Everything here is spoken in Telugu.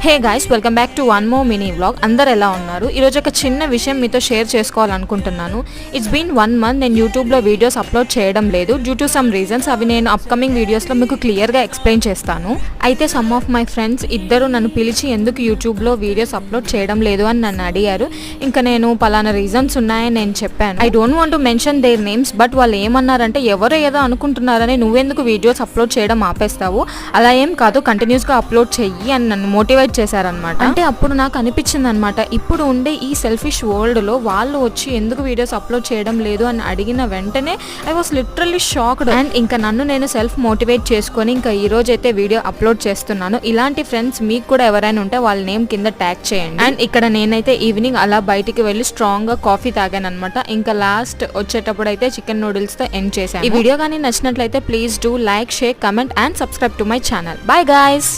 Hey guys, welcome back to one more mini vlog. అందరు ఎలా ఉన్నారు? ఈరోజు ఒక చిన్న విషయం మీతో షేర్ చేసుకోవాలనుకుంటున్నాను. ఇట్స్ బీన్ 1 month నేను యూట్యూబ్లో వీడియోస్ అప్లోడ్ చేయడం లేదు డ్యూ టు సమ్ రీజన్స్. అవి నేను అప్కమింగ్ వీడియోస్లో మీకు క్లియర్గా ఎక్స్ప్లెయిన్ చేస్తాను. అయితే సమ్ ఆఫ్ మై ఫ్రెండ్స్ ఇద్దరు నన్ను పిలిచి ఎందుకు యూట్యూబ్లో వీడియోస్ అప్లోడ్ చేయడం లేదు అని నన్ను అడిగారు. ఇంకా నేను పలానా రీజన్స్ ఉన్నాయని నేను చెప్పాను. I don't want to mention their names, but వాళ్ళు ఏమన్నారంటే ఎవరో ఏదో అనుకుంటున్నారని నువ్వెందుకు వీడియోస్ అప్లోడ్ చేయడం ఆపేస్తావు, అలా ఏం కాదు కంటిన్యూస్గా అప్లోడ్ చెయ్యి అని నన్ను మోటివేట్ చేశారనమాట. అంటే అప్పుడు నాకు అనిపించింది అనమాట, ఇప్పుడు ఉండే ఈ సెల్ఫిష్ వరల్డ్ లో వాళ్ళు వచ్చి ఎందుకు వీడియోస్ అప్లోడ్ చేయడం లేదు అని అడిగిన వెంటనే I was literally shocked. And ఇంకా నన్ను నేను సెల్ఫ్ మోటివేట్ చేసుకొని ఇంకా ఈ రోజు అయితే వీడియో అప్లోడ్ చేస్తున్నాను. ఇలాంటి ఫ్రెండ్స్ మీకు కూడా ఎవరైనా ఉంటే వాళ్ళ నేమ్ కింద ట్యాగ్ చేయండి. అండ్ ఇక్కడ నేనైతే ఈవినింగ్ అలా బయటికి వెళ్ళి స్ట్రాంగ్ గా కాఫీ తాగాను అనమాట. ఇంకా లాస్ట్ వచ్చేటప్పుడు అయితే చికెన్ నూడిల్స్ తో ఎండ్ చేశాను. ఈ వీడియో కానీ నచ్చినట్లయితే please do like, share, comment and subscribe to my channel. Bye guys.